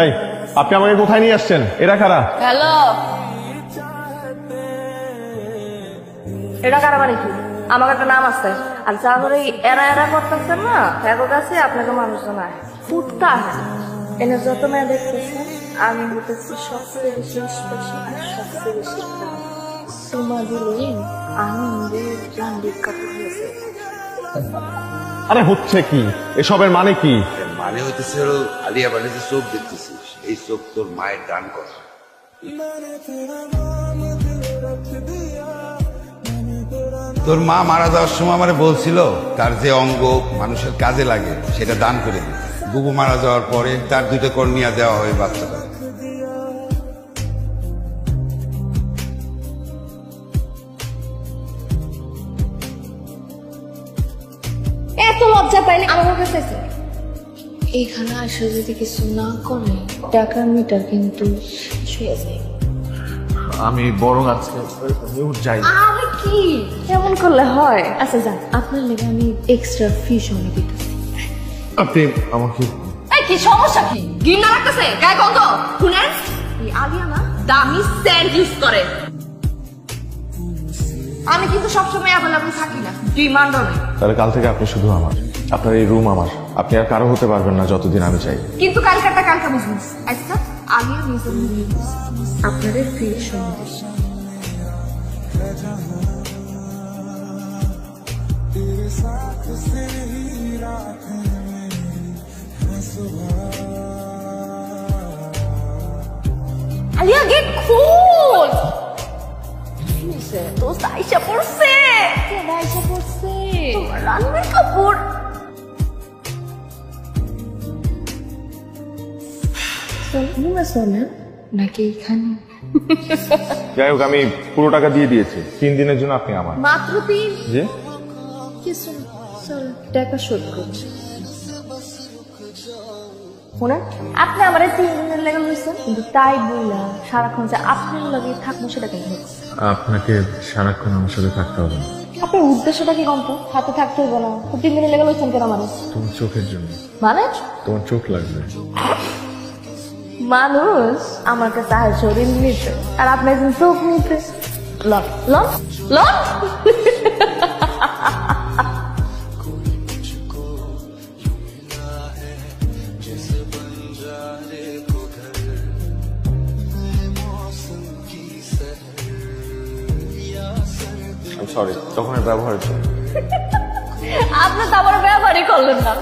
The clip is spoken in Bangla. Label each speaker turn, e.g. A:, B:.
A: এই, আপনি আমাকে কোথায় নিয়ে আসছেন? এরা কারা?
B: হ্যালো, এটা কারা মানে কি? আমার একটা নাম আছে, আর যা করে এরা এরা করতেছেন না, এগো কাছে আপনাকে মানুষজন আয় ফুটতে আসে। এনে যত মেয়ে দেখতেছেন, আমি হতেছি সবচেয়ে বেশি স্পেশাল আর সবচেয়ে বেশি সুমা দিলে আনন্দে প্রাণ বিখ্যাত হয়েছে।
A: আরে হচ্ছে কি এসবের মানে কি?
C: মানে হইতেছে হলো আলিয়া বাড়ি যে চোখ দেখতেছিস, এই চোখ তোর মায়ের দান করা। তোর মা মারা যাওয়ার সময় আমারে বলছিল তার যে অঙ্গ মানুষের কাজে লাগে সেটা দান করে দিতে। বুবু মারা যাওয়ার পরে তার দুইটা কর্নিয়া দেওয়া হয় বাচ্চাটা।
B: এত লজ্জা পাইলে আমার কাছে এসে
D: এখানে আসলে যদি কিছু না করে টাকার মিটার কিন্তু ছুঁয়ে যায়।
A: আমি বরং আজকে যাই।
B: আমি কি কেমন করলে হয়? আচ্ছা যান,
D: আপনার লেগে আমি এক্সট্রা ফি সঙ্গে দিতেছি।
A: আপনি আমাকে
B: এই কি সমস্যা কি? ঘৃণা লাগতেছে? গায়ে গন্ধ শুনেন, এই আলিয়া না দামি সেন্ট ইউজ করে। আমি কিন্তু সবসময় অ্যাভেলেবল থাকি না, ডিমান্ড নেই।
A: তাহলে কাল থেকে আপনি শুধু আমার, আপনার এই রুম আমার, আপনি আর কারো হতে পারবেন না যতদিন আমি চাই।
B: কিন্তু কালকাটা কালকা বিজনেস। আচ্ছা আলিয়া নিজের আপনাদের ফি সঙ্গে আলিয়া গেট খোল। দোস্ত আইসা পড়ছে।
D: আইসা পড়ছে
B: রণবীর কাপুর।
D: নাকি এখানে?
A: যাই হোক, আমি পুরো টাকা দিয়ে দিয়েছি। 3 দিনের জন্য আপনি আমার।
B: মাত্র 3?
A: যে
D: কিছু না, চল টাকা শোধ করছি।
B: শুনেন, আপনি আমার 3 দিনের লেগে লইছেন, কিন্তু তাই বললা সারাক্ষণ যে আপনার লগে থাকবো সেটা কেন হচ্ছে?
A: আপনাকে সারাক্ষণ আমার সাথে থাকতে হবে না।
B: আপনার উদ্দেশ্যটা কি গন্ত? হাতে থাকতে হইব না তো 3 দিনের লেগে লইছেন কেন মানুষ?
A: তোমার চোখের জন্য।
B: মানে
A: তোমার চোখ লাগবে।
B: মানুষ আমার কাছে আর শরীর নিতে, আর আপনি একজন চোখ নিতে। Loan loan loan.
A: সরি, তখন ব্যবহারের জন্য।
B: আপনি তো আমার ব্যবহারই করলেন না।